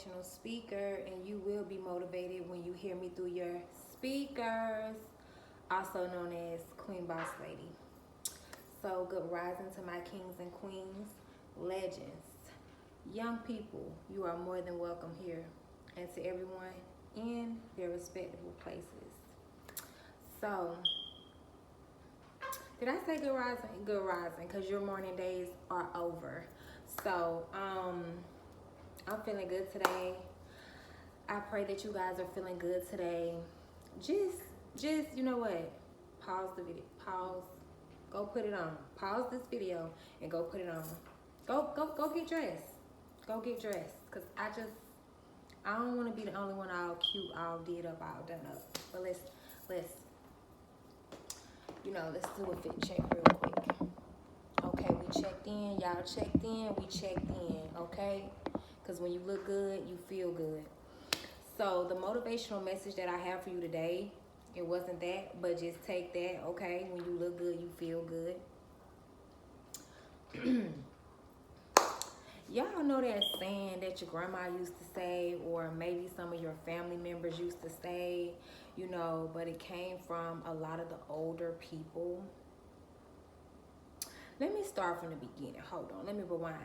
motivational speaker, and you will be motivated when you hear me through your speakers, also known as Queen Boss Lady. So, good rising to my kings and queens, legends, young people. You are more than welcome here, and to everyone in their respectable places. So, did I say good rising? Good rising, because your morning days are over. So, I'm feeling good today. I pray that you guys are feeling good today. Just you know what? Pause the video. Pause. Go put it on. Pause this video and go put it on. Go get dressed. Go get dressed. Cause I don't want to be the only one all cute, all did up, all done up. But let's do a fit check real quick. Okay, we checked in. Y'all checked in. We checked in. Okay. Because when you look good, you feel good. So the motivational message that I have for you today, it wasn't that, but just take that, okay? When you look good, you feel good. Y'all know that saying that your grandma used to say, or maybe some of your family members used to say, but it came from a lot of the older people. Let me start from the beginning. Hold on. Let me rewind.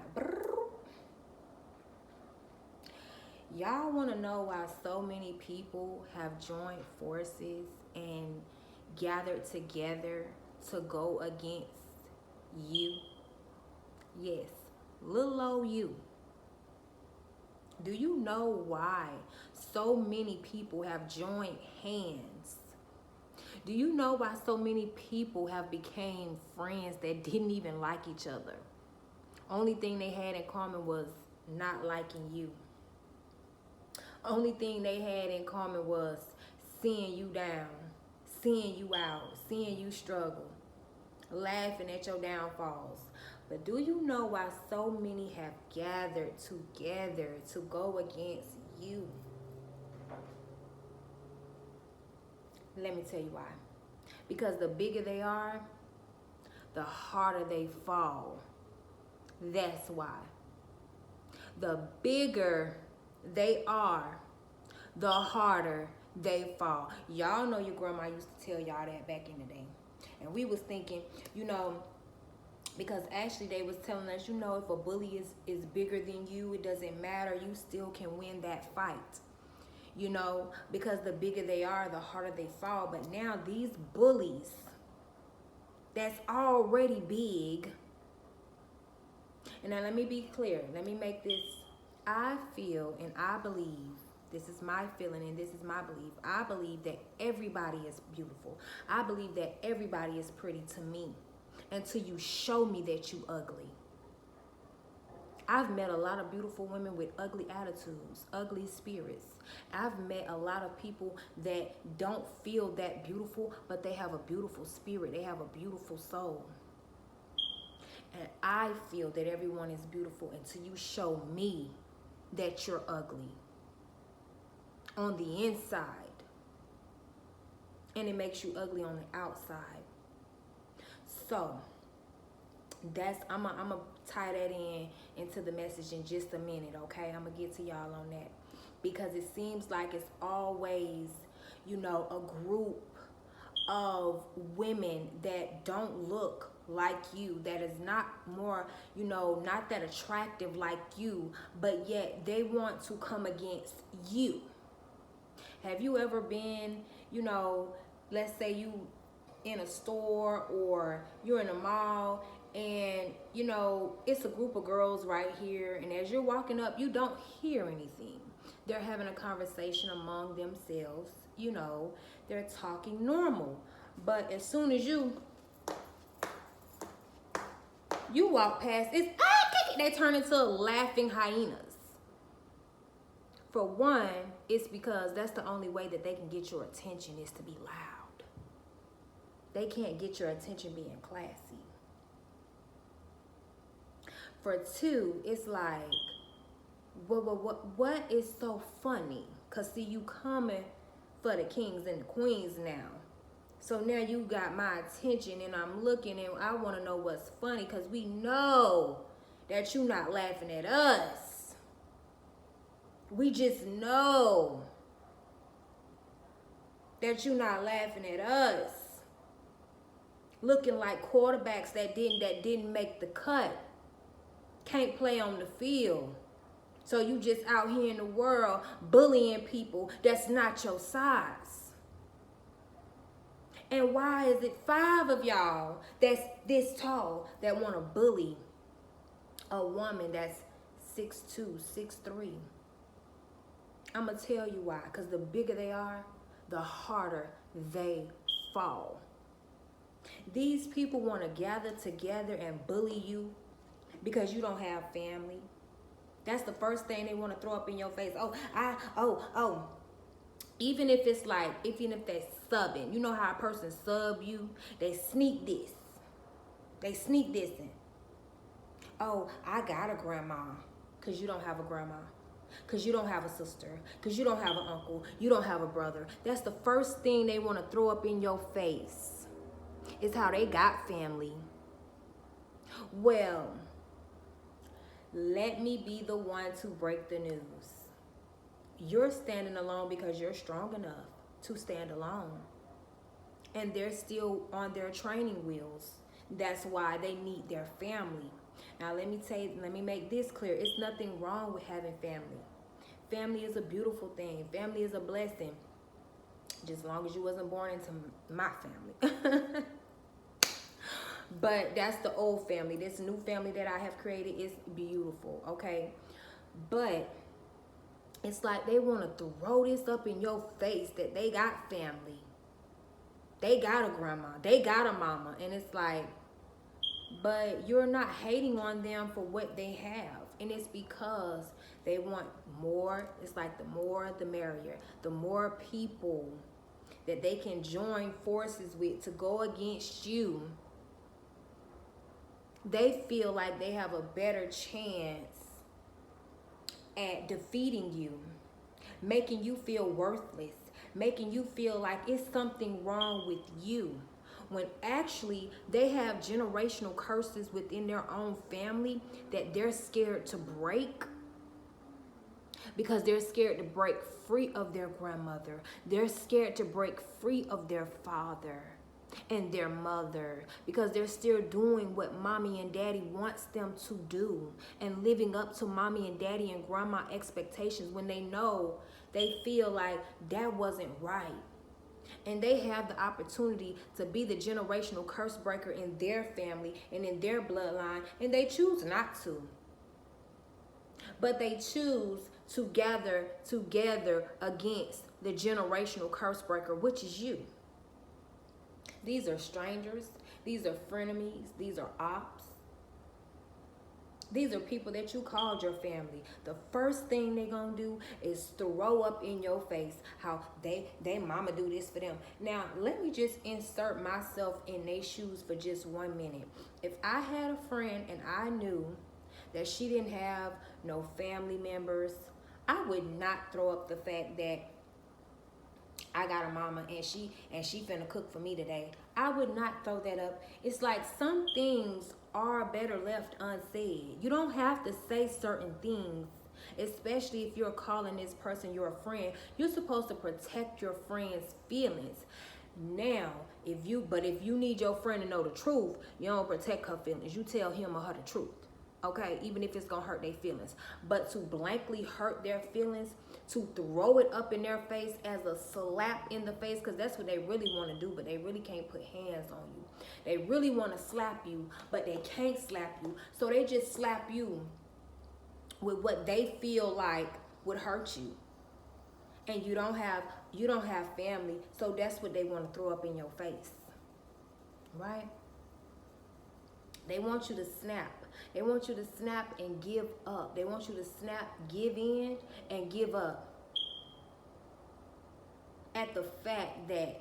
Y'all want to know why so many people have joined forces and gathered together to go against you? Yes, little old you. Do you know why so many people have joined hands? Do you know why so many people have became friends that didn't even like each other? Only thing they had in common was not liking you. Only thing they had in common was seeing you down, seeing you out, seeing you struggle, laughing at your downfalls. But do you know why so many have gathered together to go against you? Let me tell you why. Because the bigger they are, the harder they fall. That's why. The bigger they are, the harder they fall. Y'all know your grandma used to tell y'all that back in the day. And we was thinking, because actually they was telling us, if a bully is bigger than you, it doesn't matter. You still can win that fight. Because the bigger they are, the harder they fall. But now these bullies that's already big. And now let me be clear. Let me make this. I feel and I believe, this is my feeling and this is my belief. I believe that everybody is beautiful. I believe that everybody is pretty to me until you show me that you ugly. I've met a lot of beautiful women with ugly attitudes, ugly spirits. I've met a lot of people that don't feel that beautiful, but they have a beautiful spirit. They have a beautiful soul. And I feel that everyone is beautiful until you show me that you're ugly on the inside. And it makes you ugly on the outside. So I'm gonna tie that into the message in just a minute, okay? I'm gonna get to y'all on that. Because it seems like it's always, a group of women that don't look like you, that is not more, not that attractive like you, but yet they want to come against you. Have you ever been, let's say you in a store or you're in a mall and, it's a group of girls right here, and as you're walking up, you don't hear anything. They're having a conversation among themselves, they're talking normal. But as soon as you walk past, they turn into laughing hyenas. For one, it's because that's the only way that they can get your attention is to be loud. They can't get your attention being classy. For two, it's like, what is so funny? Because see, you coming for the kings and the queens now. So now you got my attention and I'm looking and I want to know what's funny, because we know that you're not laughing at us. We just know that you're not laughing at us. Looking like quarterbacks that didn't make the cut. Can't play on the field. So you just out here in the world bullying people that's not your size. And why is it 5 of y'all that's this tall that want to bully a woman that's 6'2", 6'3"? I'm going to tell you why. Because the bigger they are, the harder they fall. These people want to gather together and bully you because you don't have family. That's the first thing they want to throw up in your face. Even if it's like, even if they're subbing, you know how a person sub you? They sneak this. They sneak this in. Oh, I got a grandma. Because you don't have a grandma. Because you don't have a sister. Because you don't have an uncle. You don't have a brother. That's the first thing they want to throw up in your face. It's how they got family. Well, let me be the one to break the news. You're standing alone because you're strong enough to stand alone. And they're still on their training wheels. That's why they need their family. Now let me make this clear. It's nothing wrong with having family. Family is a beautiful thing. Family is a blessing. Just as long as you wasn't born into my family. But that's the old family. This new family that I have created is beautiful, okay? But it's like they want to throw this up in your face that they got family. They got a grandma. They got a mama. And it's like, but you're not hating on them for what they have. And it's because they want more. It's like the more, the merrier. The more people that they can join forces with to go against you, they feel like they have a better chance at defeating you, making you feel worthless, making you feel like it's something wrong with you. When actually they have generational curses within their own family that they're scared to break because they're scared to break free of their grandmother. They're scared to break free of their father and their mother because they're still doing what mommy and daddy wants them to do and living up to mommy and daddy and grandma expectations when they know they feel like that wasn't right. And they have the opportunity to be the generational curse breaker in their family and in their bloodline, and they choose not to. But they choose to gather together against the generational curse breaker, which is you. These are strangers. These are frenemies. These are ops. These are people that you called your family. The first thing they're going to do is throw up in your face how they mama do this for them. Now, let me just insert myself in their shoes for just 1 minute. If I had a friend and I knew that she didn't have no family members, I would not throw up the fact that I got a mama and she finna cook for me today. I would not throw that up. It's like some things are better left unsaid. You don't have to say certain things, especially if you're calling this person your friend. You're supposed to protect your friend's feelings. Now, if you need your friend to know the truth, you don't protect her feelings. You tell him or her the truth. Okay, even if it's gonna hurt their feelings. But to blankly hurt their feelings, to throw it up in their face as a slap in the face, because that's what they really want to do, but they really can't put hands on you. They really want to slap you, but they can't slap you. So they just slap you with what they feel like would hurt you. And you don't have family, so that's what they want to throw up in your face. Right? They want you to snap. They want you to snap and give up. They want you to snap, give in, and give up at the fact that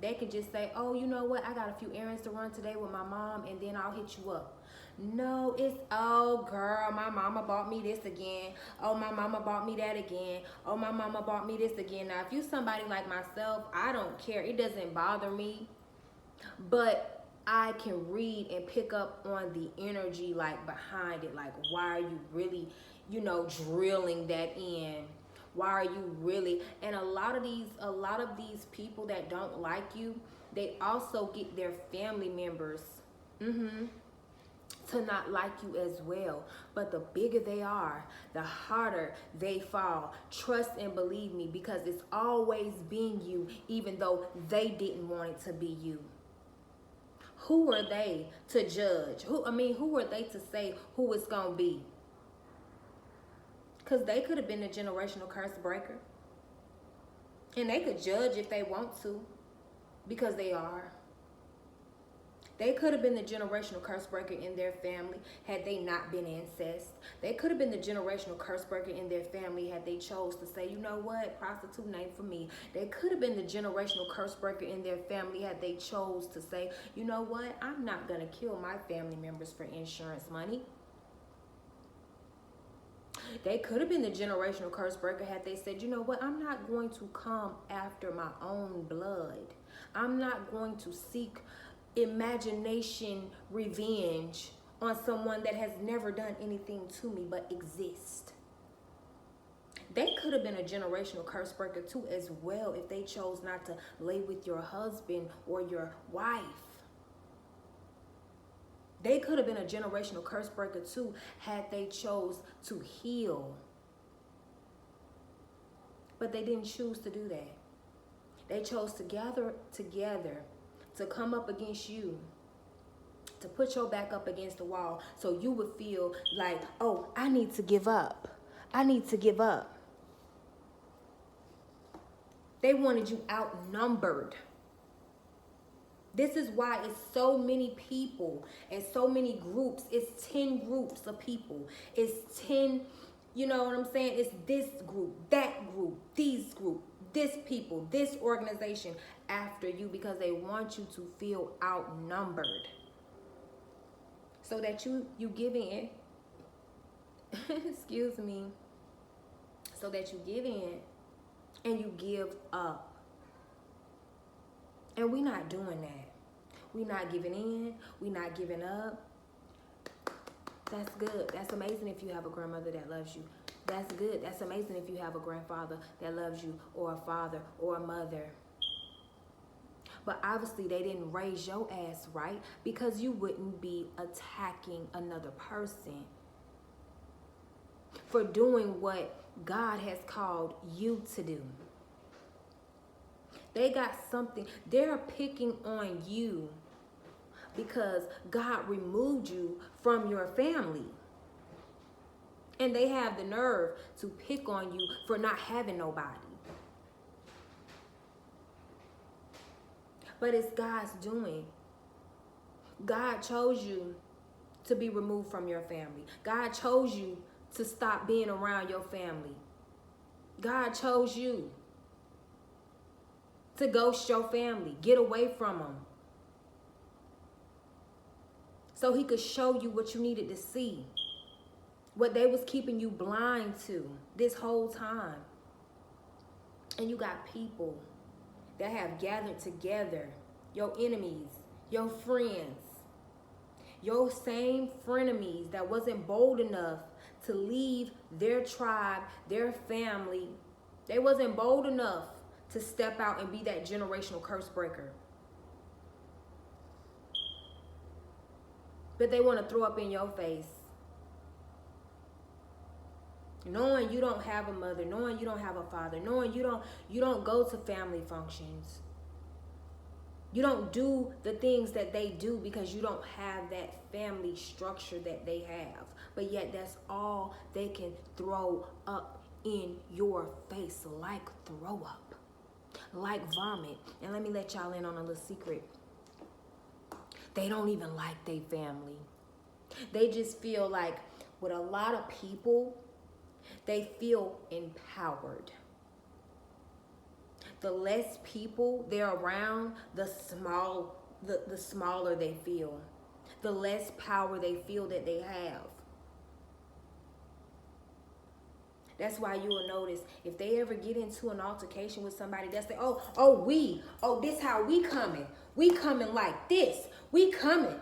they can just say, oh, you know what? I got a few errands to run today with my mom, and then I'll hit you up. No, it's, oh, girl, my mama bought me this again. Oh, my mama bought me that again. Oh, my mama bought me this again. Now, if you somebody like myself, I don't care. It doesn't bother me. But I can read and pick up on the energy like behind it. Like, why are you really drilling that in? Why are you really? And a lot of these people that don't like you, they also get their family members to not like you as well. But the bigger they are, the harder they fall. Trust and believe me, because it's always been you, even though they didn't want it to be you. Who are they to judge? Who are they to say who it's gonna be? Because they could have been a generational curse breaker. And they could judge if they want to, because they are. They could have been the generational curse breaker in their family had they not been incest. They could have been the generational curse breaker in their family had they chose to say, you know what, prostitute ain't for me. They could have been the generational curse breaker in their family had they chose to say, you know what, I'm not going to kill my family members for insurance money. They could have been the generational curse breaker had they said, you know what, I'm not going to come after my own blood. I'm not going to seek imagination revenge on someone that has never done anything to me but exist. They could have been a generational curse breaker too as well if they chose not to lay with your husband or your wife. They could have been a generational curse breaker too had they chose to heal. But they didn't choose to do that. They chose to gather together to come up against you, to put your back up against the wall so you would feel like, oh, I need to give up. I need to give up. They wanted you outnumbered. This is why it's so many people and so many groups. It's 10 groups of people. It's 10, you know what I'm saying? It's this group, that group, these group, this people, this organization after you, because they want you to feel outnumbered. So that you give in. Excuse me. So that you give in and you give up. And we're not doing that. We're not giving in. We're not giving up. That's good. That's amazing if you have a grandmother that loves you. That's good. That's amazing if you have a grandfather that loves you, or a father or a mother. But obviously they didn't raise your ass right, because you wouldn't be attacking another person for doing what God has called you to do. They got something. They're picking on you because God removed you from your family. And they have the nerve to pick on you for not having nobody. But it's God's doing. God chose you to be removed from your family. God chose you to stop being around your family. God chose you to ghost your family. Get away from them. So he could show you what you needed to see. What they was keeping you blind to this whole time. And you got people that have gathered together, your enemies, your friends, your same frenemies that wasn't bold enough to leave their tribe, their family. They wasn't bold enough to step out and be that generational curse breaker. But they want to throw up in your face. Knowing you don't have a mother, knowing you don't have a father, knowing you don't go to family functions. You don't do the things that they do because you don't have that family structure that they have. But yet that's all they can throw up in your face, like throw up, like vomit. And let me let y'all in on a little secret. They don't even like their family. They just feel like with a lot of people, they feel empowered. The less people they're around, the smaller they feel. The less power they feel that they have. That's why you will notice if they ever get into an altercation with somebody, that's the, this how we coming. We coming like this. We coming.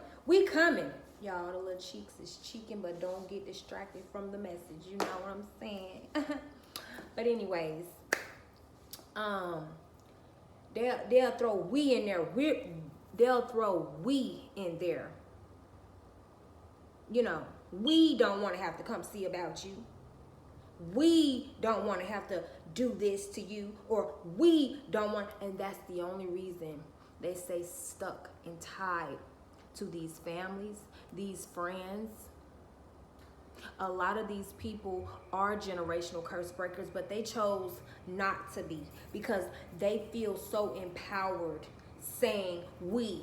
Y'all, the little cheeks is cheeking, but don't get distracted from the message. You know what I'm saying? But anyways, they'll throw we in there. They'll throw we in there. You know, we don't want to have to come see about you. We don't want to have to do this to you, or we don't want, and that's the only reason they stay stuck and tied to these families, these friends. A lot of these people are generational curse breakers, but they chose not to be because they feel so empowered saying we.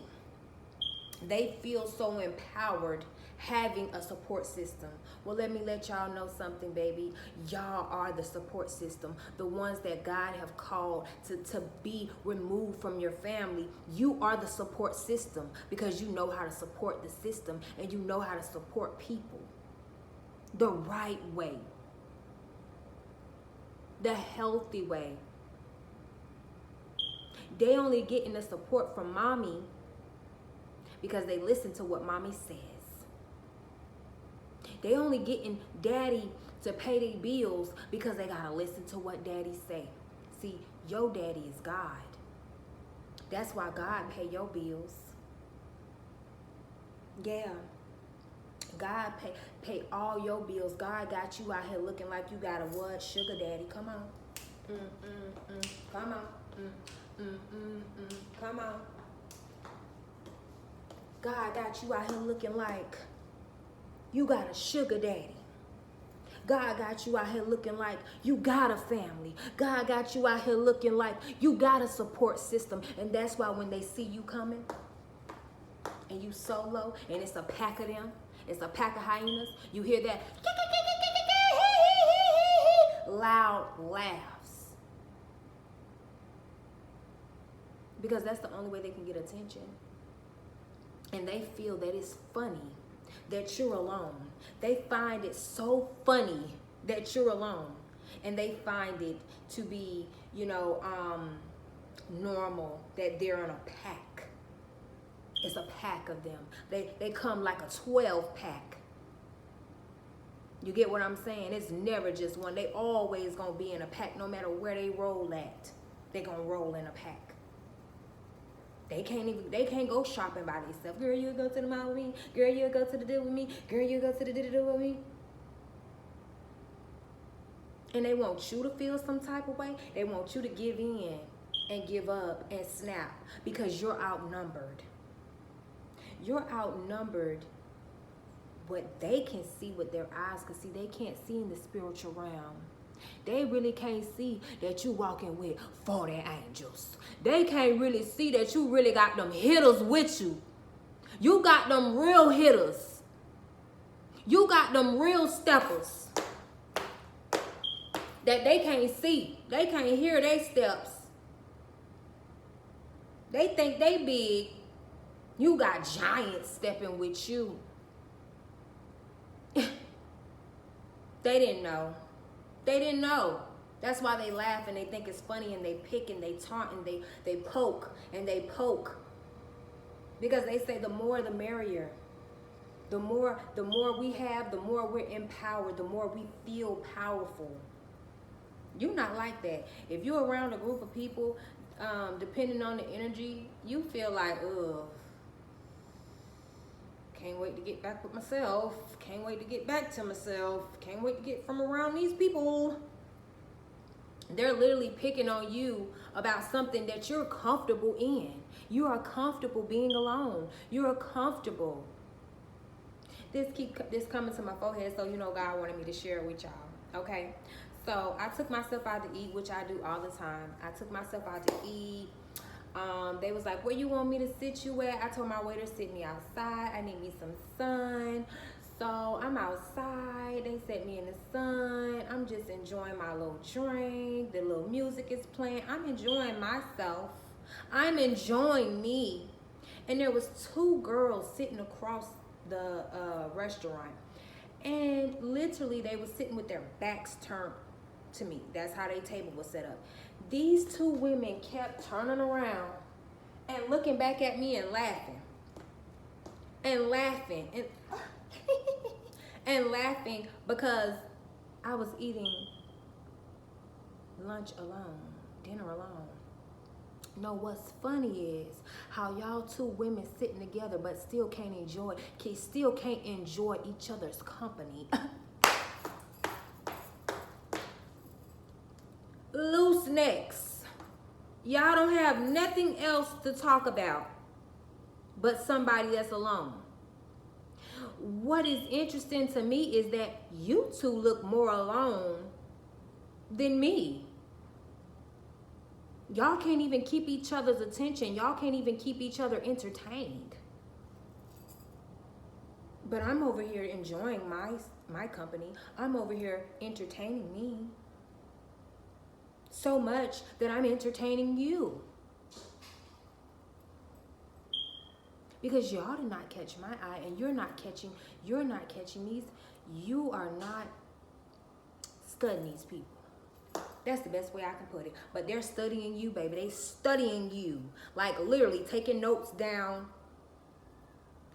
They feel so empowered having a support system. Well, let me let y'all know something, baby. Y'all are the support system. The ones that God have called to be removed from your family. You are the support system because you know how to support the system and you know how to support people the right way, the healthy way. They only getting the support from mommy because they listen to what mommy says. They only getting daddy to pay their bills because they gotta listen to what daddy say. See, your daddy is God. That's why God pay your bills. Yeah. God pay all your bills. God got you out here looking like you got a what? Sugar daddy. Come on. Come on. Come on. God got you out here looking like you got a sugar daddy. God got you out here looking like you got a family. God got you out here looking like you got a support system. And that's why when they see you coming and you solo and it's a pack of them, it's a pack of hyenas, you hear that loud laughs. Because that's the only way they can get attention. And they feel that it's funny that you're alone. They find it so funny that you're alone. And they find it to be, normal that they're in a pack. It's a pack of them. They come like a 12 pack. You get what I'm saying? It's never just one. They always gonna be in a pack no matter where they roll at. They gonna roll in a pack. They can't go shopping by themselves. Girl, you go to the mall with me. Girl, you go to the deal with me. Girl, you go to the deal with me. And they want you to feel some type of way. They want you to give in and give up and snap because you're outnumbered. You're outnumbered. What they can see with their eyes can see, they can't see in the spiritual realm. They really can't see that you walking with 40 angels. They can't really see that you really got them hitters with you. You got them real hitters. You got them real steppers that they can't see. They can't hear their steps. They think they big. You got giants stepping with you. They didn't know. They didn't know. That's why they laugh and they think it's funny and they pick and they taunt and they poke and they poke. Because they say the more the merrier. The more we have, the more we're empowered, the more we feel powerful. You're not like that. If you're around a group of people, depending on the energy, you feel like, ugh. Can't wait to get back with myself. Can't wait to get back to myself. Can't wait to get from around these people. They're literally picking on you about something that you're comfortable in. You are comfortable being alone. You are comfortable. This coming to my forehead, so you know God wanted me to share it with y'all. Okay? So I took myself out to eat, which I do all the time. I took myself out to eat. They was like, where you want me to sit you at? I told my waiter, sit me outside. I need me some sun. So I'm outside. They set me in the sun. I'm just enjoying my little drink. The little music is playing. I'm enjoying myself. I'm enjoying me. And there was 2 girls sitting across the restaurant. And literally they were sitting with their backs turned to me. That's how their table was set up. These 2 women kept turning around and looking back at me and laughing. and laughing and and laughing because I was eating lunch alone, dinner alone. No, what's funny is how y'all two women sitting together but still can't enjoy each other's company. Loose necks. Y'all don't have nothing else to talk about but somebody that's alone. What is interesting to me is that you two look more alone than me. Y'all can't even keep each other's attention. Y'all can't even keep each other entertained. But I'm over here enjoying my company. I'm over here entertaining me. So much that I'm entertaining you. Because y'all did not catch my eye, and you're not catching these. You are not studying these people. That's the best way I can put it. But they're studying you, baby. They studying you. Like literally taking notes down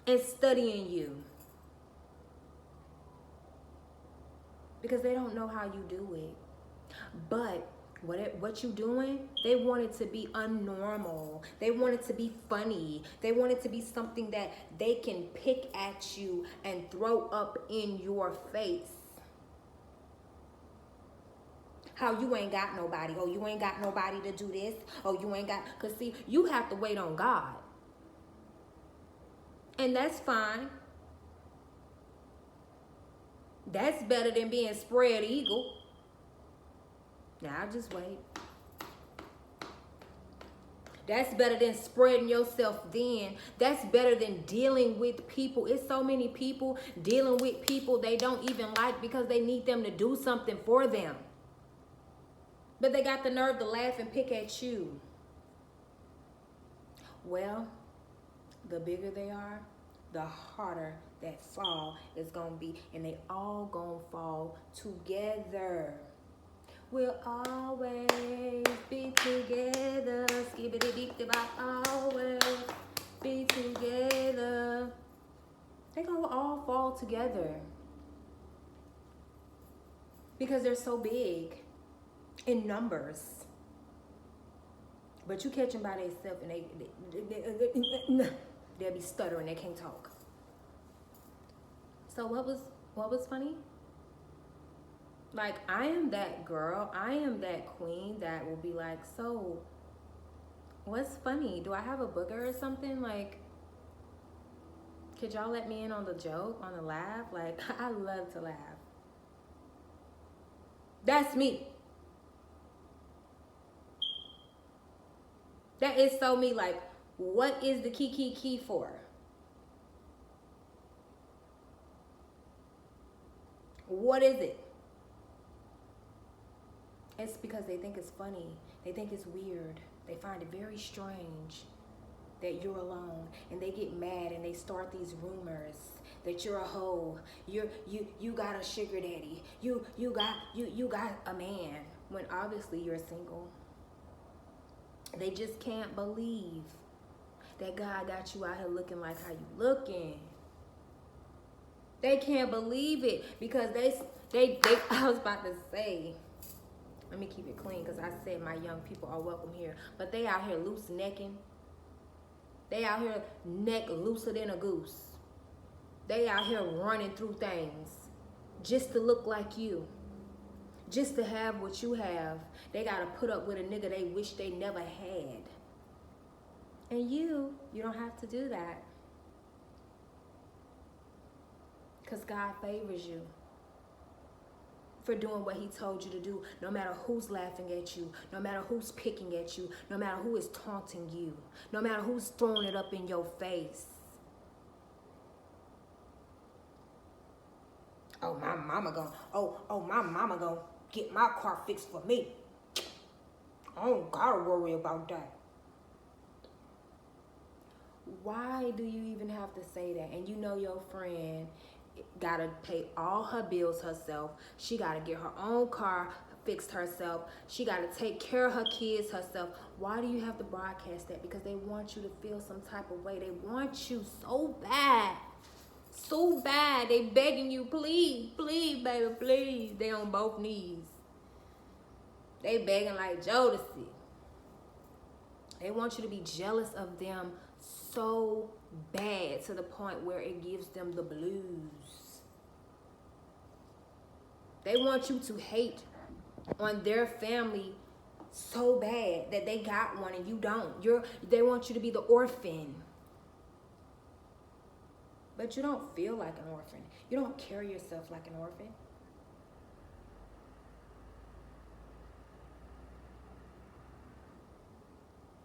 and studying you. Because they don't know how you do it. But what you doing, they want it to be unnormal. They want it to be funny. They want it to be something that they can pick at you and throw up in your face. How you ain't got nobody. Oh, you ain't got nobody to do this. Oh, you ain't got, because see, you have to wait on God. And that's fine. That's better than being spread eagle. Now, I'll just wait. That's better than spreading yourself thin. That's better than dealing with people. It's so many people dealing with people they don't even like because they need them to do something for them. But they got the nerve to laugh and pick at you. Well, the bigger they are, the harder that fall is going to be. And they all going to fall together. We'll always be together. Always be together. They're going to all fall together. Because they're so big in numbers. But you catch them by themselves and they'll be stuttering. They can't talk. So what was funny? Like, I am that girl. I am that queen that will be like, so what's funny? Do I have a booger or something? Like, could y'all let me in on the joke, on the laugh? Like, I love to laugh. That's me. That is so me. Like, what is the key for? What is it? It's because they think it's funny. They think it's weird. They find it very strange that you're alone, and they get mad and they start these rumors that you're a hoe. You got a sugar daddy. You got a man, when obviously you're single. They just can't believe that God got you out here looking like how you looking. They can't believe it because they I was about to say, let me keep it clean because I said my young people are welcome here. But they out here loose necking. They out here neck looser than a goose. They out here running through things just to look like you. Just to have what you have. They got to put up with a nigga they wish they never had. And you don't have to do that. Because God favors you for doing what he told you to do, no matter who's laughing at you, no matter who's picking at you, no matter who is taunting you, no matter who's throwing it up in your face. Oh, my mama gonna get my car fixed for me. I don't gotta worry about that. Why do you even have to say that? And you know your friend gotta pay all her bills herself. She gotta get her own car fixed herself. She gotta take care of her kids herself. Why do you have to broadcast that? Because they want you to feel some type of way. They want you so bad. So bad. They begging you, please, please, baby, please. They on both knees. They begging like Jodeci. They want you to be jealous of them so bad to the point where it gives them the blues. They want you to hate on their family so bad that they got one and you don't. They want you to be the orphan. But you don't feel like an orphan. You don't carry yourself like an orphan.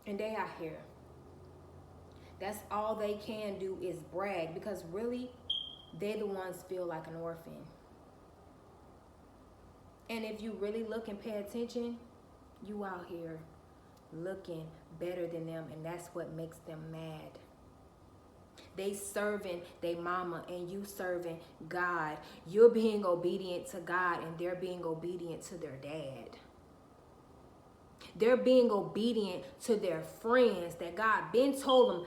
And they out here. That's all they can do is brag, because really, they're the ones feel like an orphan. And if you really look and pay attention, you out here looking better than them, and that's what makes them mad. They serving their mama and you serving God. You're being obedient to God and they're being obedient to their dad. They're being obedient to their friends that God been told them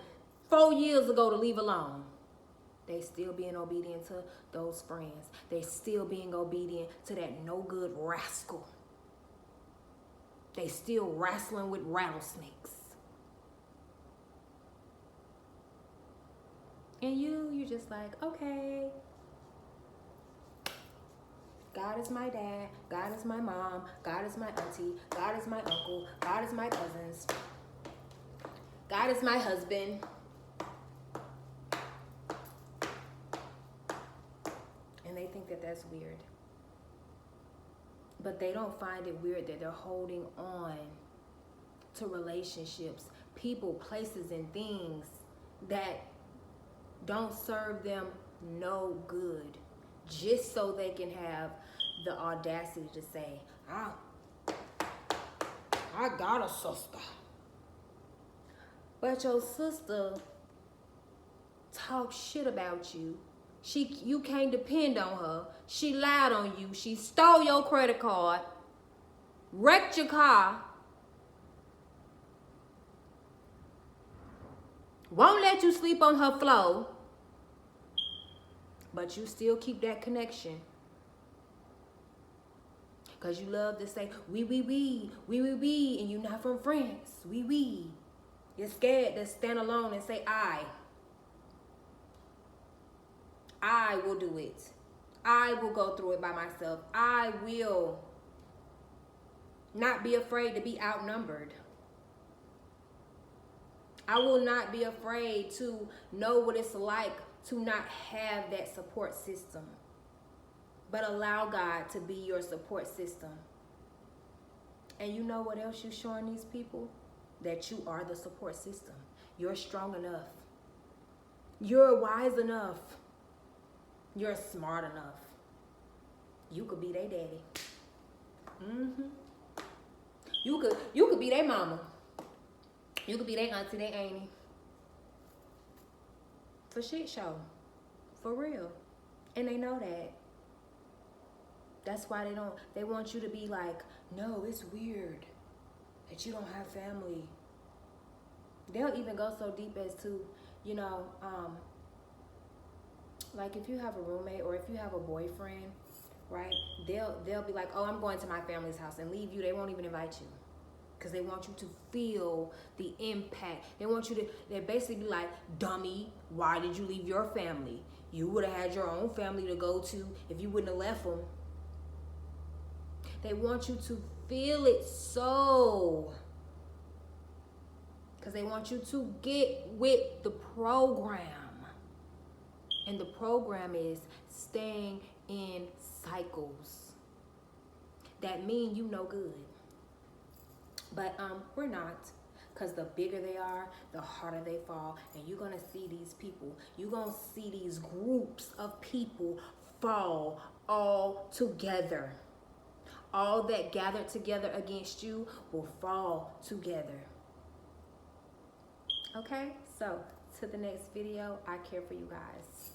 4 years ago to leave alone. They still being obedient to those friends. They still being obedient to that no good rascal. They still wrestling with rattlesnakes. And you're just like, okay. God is my dad. God is my mom. God is my auntie. God is my uncle. God is my cousins. God is my husband. And they think that that's weird. But they don't find it weird that they're holding on to relationships, people, places, and things that don't serve them no good, just so they can have the audacity to say, I got a sister. But your sister talks shit about you. You can't depend on her. She lied on you. She stole your credit card, wrecked your car, won't let you sleep on her floor, but you still keep that connection. Because you love to say, we, and you're not from France. We. You're scared to stand alone and say, I will do it. I will go through it by myself. I will not be afraid to be outnumbered. I will not be afraid to know what it's like to not have that support system. But allow God to be your support system. And you know what else you're showing these people? That you are the support system. You're strong enough. You're wise enough. You're smart enough. You could be their daddy. You could be their mama. You could be their auntie, their auntie. For shit show. For real. And they know that. That's why they want you to be like, no, it's weird that you don't have family. They'll even go so deep as to, like if you have a roommate or if you have a boyfriend, right? They'll be like, oh, I'm going to my family's house, and leave you. They won't even invite you. Because they want you to feel the impact. They basically be like, dummy, why did you leave your family? You would have had your own family to go to if you wouldn't have left them. They want you to feel it so. Because they want you to get with the program. And the program is staying in cycles. That mean you no good. But we're not. Because the bigger they are, the harder they fall. And you're going to see these people. You're going to see these groups of people fall all together. All that gathered together against you will fall together. Okay? So, to the next video. I care for you guys.